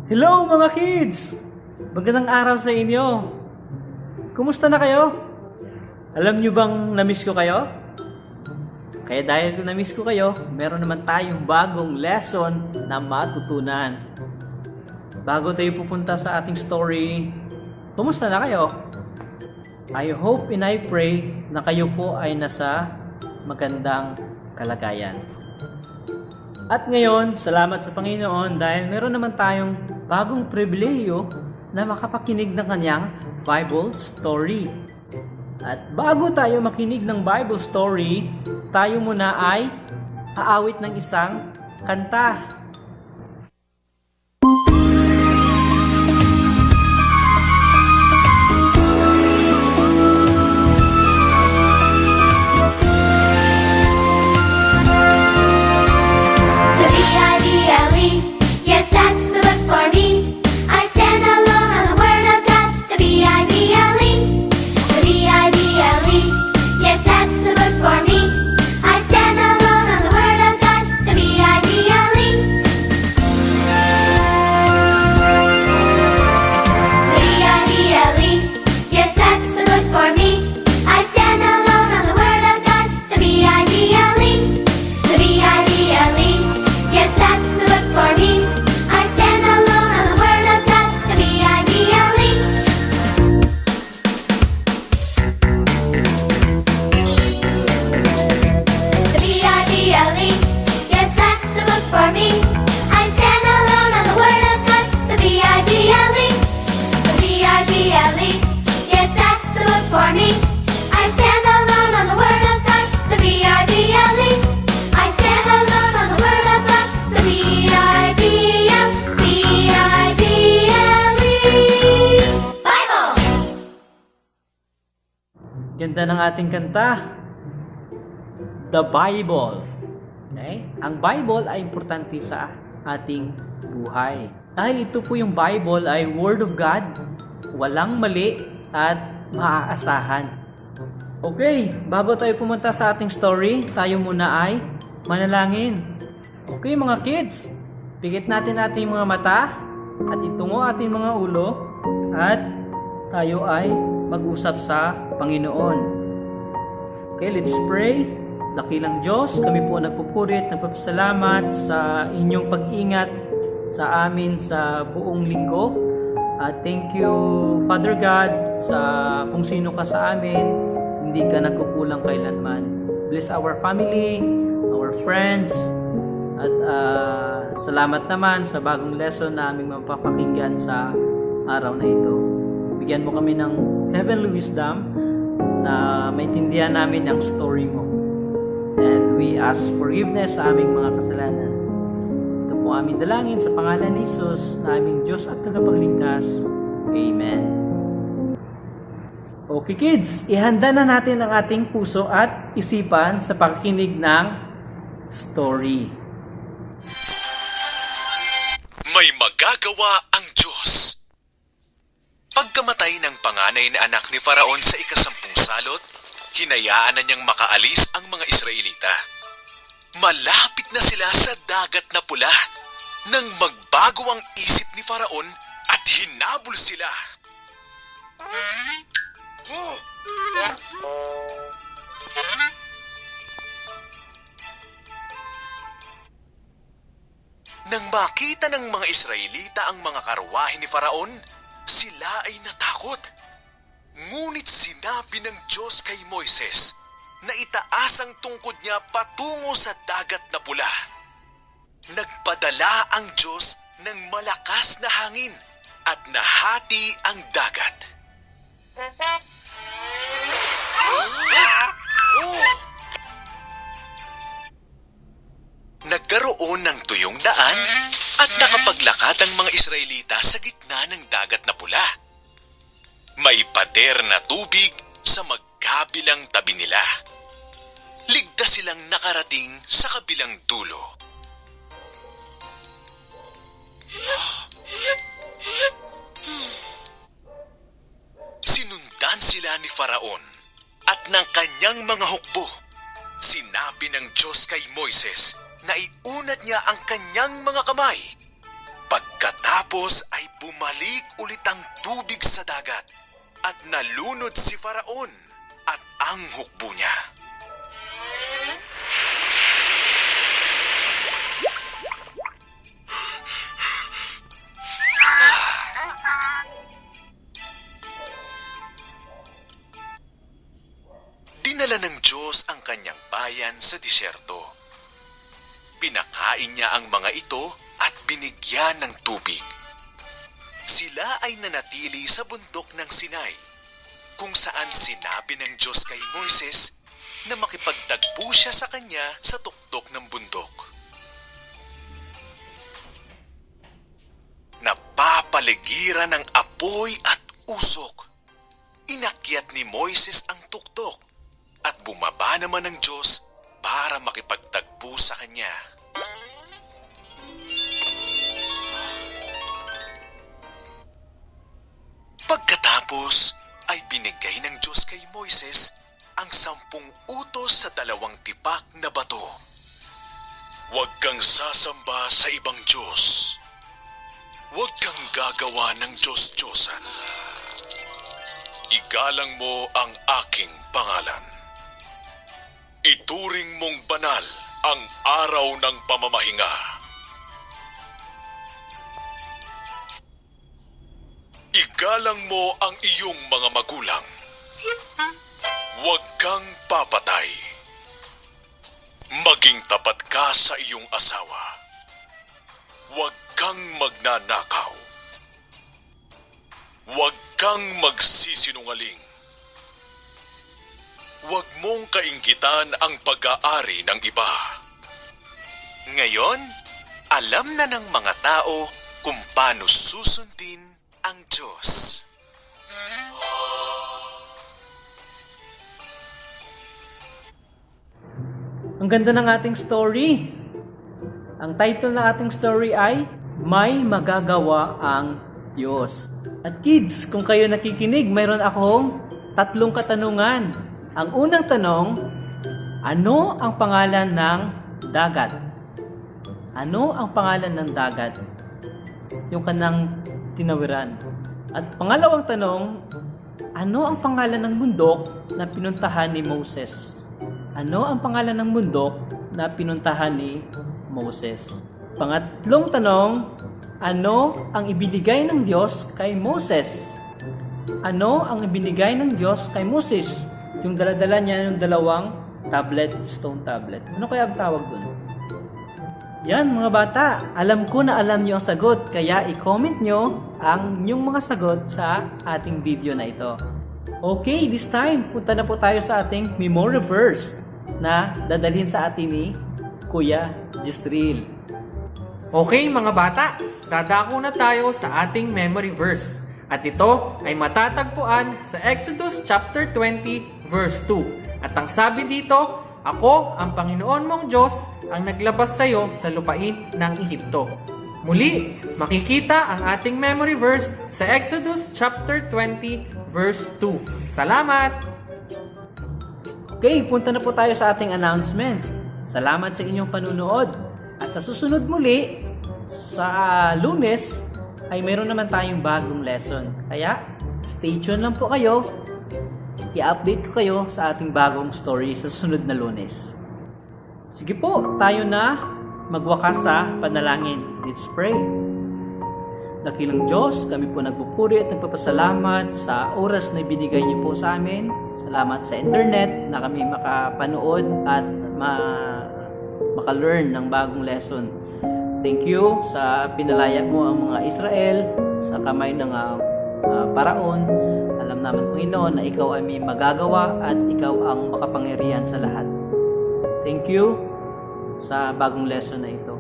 Hello mga kids! Magandang araw sa inyo. Kumusta na kayo? Alam nyo bang na-miss ko kayo? Kaya dahil na-miss ko kayo, meron naman tayong bagong lesson na matutunan. Bago tayo pupunta sa ating story, kumusta na kayo? I hope and I pray na kayo po ay nasa magandang kalagayan. At ngayon, salamat sa Panginoon dahil meron naman tayong bagong pribilehiyo na makapakinig ng kanyang Bible story. At bago tayo makinig ng Bible story, tayo muna ay aawit ng isang kanta. Ganda ng ating kanta, The Bible. Okay? Ang Bible ay importante sa ating buhay. Dahil ito po yung Bible ay Word of God, walang mali at maaasahan. Okay, bago tayo pumunta sa ating story, tayo muna ay manalangin. Okay mga kids, pikit natin ating mga mata at itungo ating mga ulo at tayo ay mag-usap sa Panginoon. Okay, let's pray. Dakilang Diyos, kami po nagpupurit, nagpapasalamat sa inyong pag-ingat sa amin sa buong linggo. Thank you, Father God, sa kung sino ka sa amin. Hindi ka nagkukulang kailanman. Bless our family, our friends, at salamat naman sa bagong lesson na aming mapapakinggan sa araw na ito. Bigyan mo kami ng heavenly wisdom na maintindihan namin ang story mo. And we ask forgiveness sa aming mga kasalanan. Ito po aming dalangin sa pangalan ni Jesus na aming Diyos at tagapagligtas. Amen. Okay kids, ihanda na natin ang ating puso at isipan sa pakikinig ng story. May magagawa ang Diyos. Pagkamatay ng panganay na anak ni Faraon sa ikasampung salot, hinayaan na niyang makaalis ang mga Israelita. Malapit na sila sa dagat na pula nang magbago ang isip ni Faraon at hinabol sila. Nang makita ng mga Israelita ang mga karwahe ni Faraon, sila ay natakot. Ngunit sinabi ng Diyos kay Moises na itaas ang tungkod niya patungo sa dagat na pula. Nagpadala ang Diyos ng malakas na hangin at nahati ang dagat. Nagkaroon ng tuyong daan at nakapaglakad ang mga Israelita sa gitna ng dagat na pula. May pader na tubig sa magkabilang tabi nila. Ligtas silang nakarating sa kabilang dulo. Sinundan sila ni Faraon at ng kanyang mga hukbo. Sinabi ng Diyos kay Moises na iunat niya ang kanyang mga kamay. Pagkatapos Pagkatapos ay bumalik ulit ang tubig sa dagat at nalunod si Faraon at ang hukbo niya. Dinala ng Diyos ang kanyang bayan sa disyerto. Pinakain niya ang mga ito at binigyan ng tubig. Sila ay nanatili sa bundok ng Sinai, kung saan sinabi ng Diyos kay Moises na makipagtagpo siya sa kanya sa tuktok ng bundok. Napapaligiran ng apoy at usok. Inakyat ni Moises ang tuktok at bumaba naman ng Diyos para makipagtagpo sa kanya. Pagkatapos ay binigay ng Diyos kay Moises ang 10 utos sa 2 tipak na bato. Huwag kang sasamba sa ibang Diyos. Huwag kang gagawa ng Diyos-Diyosan. Igalang mo ang aking pangalan. Ituring mong banal ang araw ng pamamahinga. Igalang mo ang iyong mga magulang. Huwag kang papatay. Maging tapat ka sa iyong asawa. Huwag kang magnanakaw. Huwag kang magsisinungaling. Huwag mong kainggitan ang pag-aari ng iba. Ngayon, alam na ng mga tao kung paano susundin ang Diyos. Ang ganda ng ating story. Ang title ng ating story ay May Magagawa ang Diyos. At kids, kung kayo nakikinig, mayroon akong 3 katanungan. Ang unang tanong, ano ang pangalan ng dagat? Ano ang pangalan ng dagat? Yung kanang tinawiran. At pangalawang tanong, ano ang pangalan ng bundok na pinuntahan ni Moses? Ano ang pangalan ng bundok na pinuntahan ni Moses? Pangatlong tanong, ano ang ibinigay ng Diyos kay Moses? Ano ang ibinigay ng Diyos kay Moses? Yung dala-dala niya yung 2 tablet, stone tablet. Ano kaya ang tawag dun? Yan mga bata, alam ko na alam niyo ang sagot, kaya i-comment nyo ang inyong mga sagot sa ating video na ito. Okay, this time, punta na po tayo sa ating memory verse na dadalhin sa atin ni Kuya Jistril. Okay mga bata, dadako na tayo sa ating memory verse. At ito ay matatagpuan sa Exodus chapter 20 verse 2. At ang sabi dito, ako ang Panginoon mong Diyos ang naglabas sa iyo sa lupain ng Ehipto. Muli, makikita ang ating memory verse sa Exodus chapter 20 verse 2. Salamat! Okay, punta na po tayo sa ating announcement. Salamat sa inyong panunood. At sa susunod muli, sa Lunes, ay mayroon naman tayong bagong lesson. Kaya, stay tuned lang po kayo. I-update ko kayo sa ating bagong story sa susunod na Lunes. Sige po, tayo na magwakas sa panalangin. Let's pray. Dakilang Diyos, kami po nagpupuri at nagpapasalamat sa oras na binigay niyo po sa amin. Salamat sa internet na kami makapanood at maka-learn ng bagong lesson. Thank you sa pinalaya mo ang mga Israel sa kamay ng Paraon. Alam naman, Panginoon, na ikaw ay may magagawa at ikaw ang makapangyarihan sa lahat. Thank you sa bagong lesson na ito.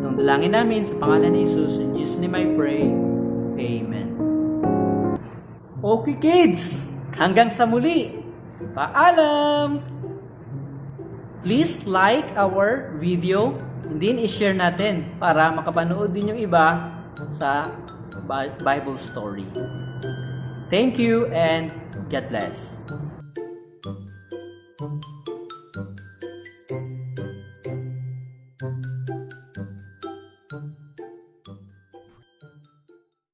Itong dalangin namin sa pangalan ni Jesus. In Jesus' name I pray. Amen. Okay kids, hanggang sa muli. Paalam! Please like our video and then i-share natin para makapanood din yung iba sa Bible story. Thank you and God bless.